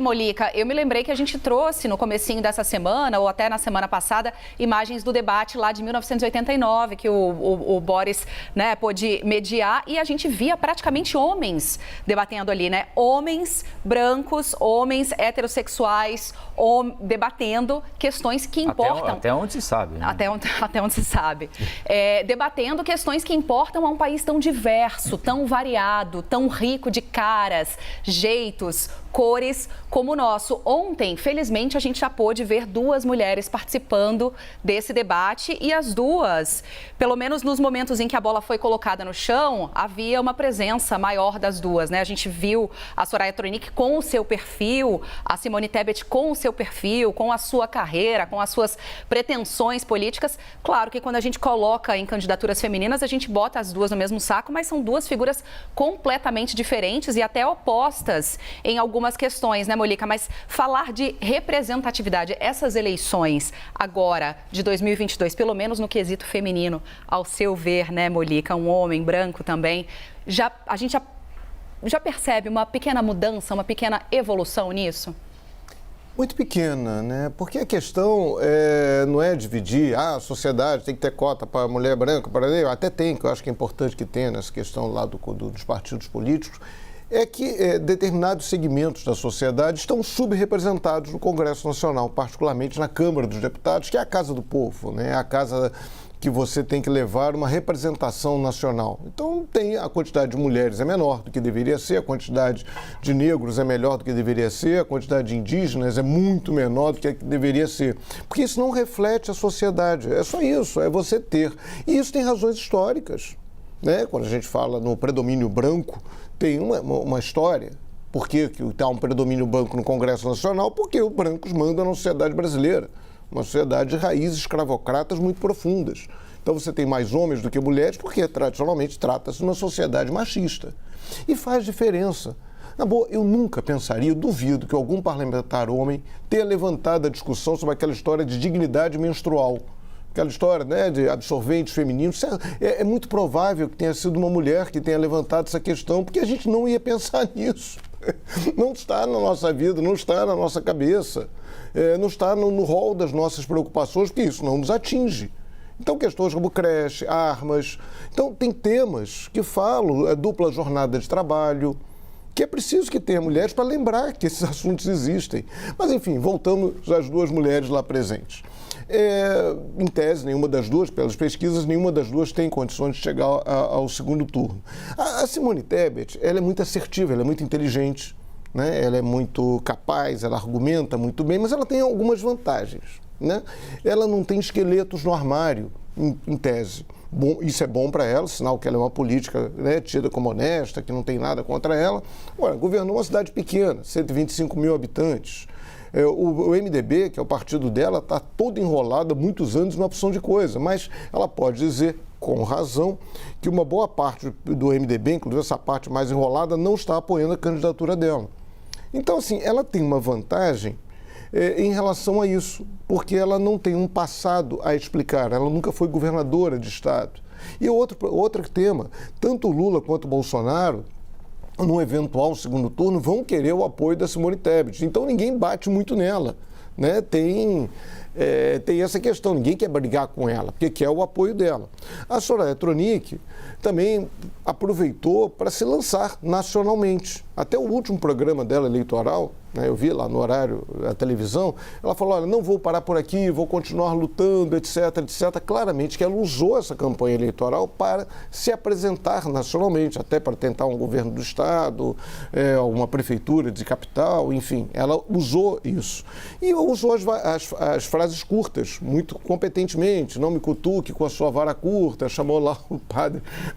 Molica, eu me lembrei que a gente trouxe no comecinho dessa semana, ou até na semana passada, imagens do debate lá de 1989, que o Boris, né, pôde mediar, e a gente via praticamente homens debatendo ali, né? Homens brancos, homens heterossexuais, debatendo questões que importam. Até onde se sabe. Né? Até onde se sabe. Debatendo questões que importam a um país tão diverso, tão variado, tão rico de caras, jeitos, cores como o nosso. Ontem, felizmente, a gente já pôde ver duas mulheres participando desse debate e as duas, pelo menos nos momentos em que a bola foi colocada no chão, havia uma presença maior das duas, né? A gente viu a Soraya Tronic com o seu perfil, a Simone Tebet com o seu perfil, com a sua carreira, com as suas pretensões políticas. Claro que quando a gente coloca em candidaturas femininas, a gente bota as duas no mesmo saco, mas são duas figuras completamente diferentes e até opostas em algumas questões, né, Molica? Mas falar de representatividade, essas eleições agora, de 2022, pelo menos no quesito feminino, ao seu ver, né, Molica, um homem branco também, a gente já percebe uma pequena mudança, uma pequena evolução nisso? Muito pequena, né? Porque a questão não é dividir, a sociedade tem que ter cota para mulher branca, para até tem, que eu acho que é importante que tenha nessa questão lá dos partidos políticos, é que determinados segmentos da sociedade estão subrepresentados no Congresso Nacional, particularmente na Câmara dos Deputados, que é a casa do povo, né? É a casa que você tem que levar uma representação nacional. Então, a quantidade de mulheres é menor do que deveria ser, a quantidade de negros é melhor do que deveria ser, a quantidade de indígenas é muito menor do que deveria ser. Porque isso não reflete a sociedade, é só isso, é você ter. E isso tem razões históricas, né? Quando a gente fala no predomínio branco, tem uma história. Por que está um predomínio branco no Congresso Nacional? Porque os brancos mandam na sociedade brasileira. Uma sociedade de raízes escravocratas muito profundas. Então você tem mais homens do que mulheres, porque tradicionalmente trata-se de uma sociedade machista. E faz diferença. Na boa, eu nunca pensaria, duvido que algum parlamentar homem tenha levantado a discussão sobre aquela história de dignidade menstrual. Aquela história, né, de absorventes femininos. É muito provável que tenha sido uma mulher que tenha levantado essa questão, porque a gente não ia pensar nisso. Não está na nossa vida, não está na nossa cabeça, não está no rol das nossas preocupações, porque isso não nos atinge. Então, questões como creche, armas. Então, tem temas que falam, dupla jornada de trabalho, que é preciso que tenha mulheres para lembrar que esses assuntos existem. Mas, enfim, voltamos às duas mulheres lá presentes. Em tese, nenhuma das duas, pelas pesquisas, nenhuma das duas tem condições de chegar ao segundo turno. A Simone Tebet, ela é muito assertiva, ela é muito inteligente, né? Ela é muito capaz, ela argumenta muito bem, mas ela tem algumas vantagens, né? Ela não tem esqueletos no armário, em tese. Bom, isso é bom para ela, sinal que ela é uma política, né, tida como honesta, que não tem nada contra ela. Agora, governou uma cidade pequena, 125 mil habitantes. O MDB, que é o partido dela, está todo enrolado há muitos anos numa opção de coisa, mas ela pode dizer, com razão, que uma boa parte do MDB, inclusive essa parte mais enrolada, não está apoiando a candidatura dela. Então, assim, ela tem uma vantagem em relação a isso, porque ela não tem um passado a explicar, ela nunca foi governadora de estado. E outro tema, tanto o Lula quanto o Bolsonaro, num eventual segundo turno, vão querer o apoio da Simone Tebet. Então, ninguém bate muito nela, né? Tem essa questão, ninguém quer brigar com ela, porque quer o apoio dela. A Soraya Tronic também aproveitou para se lançar nacionalmente. Até o último programa dela eleitoral, né, eu vi lá no horário da televisão, ela falou, olha, não vou parar por aqui, vou continuar lutando, etc, etc. Claramente que ela usou essa campanha eleitoral para se apresentar nacionalmente, até para tentar um governo do estado, uma prefeitura de capital, enfim, ela usou isso. E usou as frases curtas, muito competentemente, não me cutuque com a sua vara curta, chamou lá o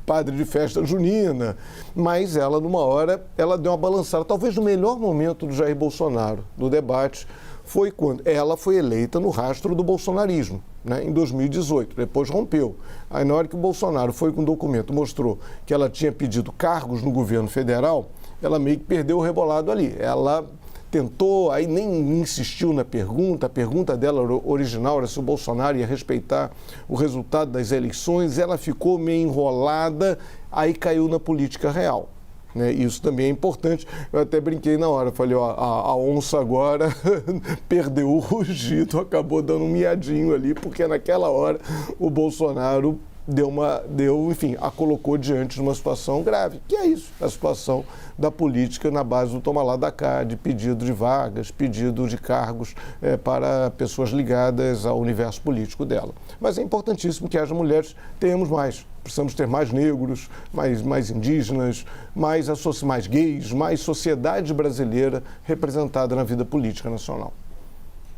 padre de festa junina, mas ela, numa hora, ela deu uma balançada, talvez no melhor momento do Jair Bolsonaro, do debate, foi quando ela foi eleita no rastro do bolsonarismo, né, em 2018, depois rompeu. Aí na hora que o Bolsonaro foi com o documento, mostrou que ela tinha pedido cargos no governo federal, ela meio que perdeu o rebolado ali. Ela tentou, aí nem insistiu na pergunta, a pergunta dela original era se o Bolsonaro ia respeitar o resultado das eleições, ela ficou meio enrolada, aí caiu na política real. né? Isso também é importante. Eu até brinquei na hora, falei, ó, a onça agora perdeu o rugido, acabou dando um miadinho ali, porque naquela hora o Bolsonaro enfim, a colocou diante de uma situação grave, que é isso, a situação da política na base do toma lá da cá, de pedido de vagas, pedido de cargos para pessoas ligadas ao universo político dela. Mas é importantíssimo que haja mulheres, tenhamos mais. Precisamos ter mais negros, mais indígenas, mais gays, mais sociedade brasileira representada na vida política nacional.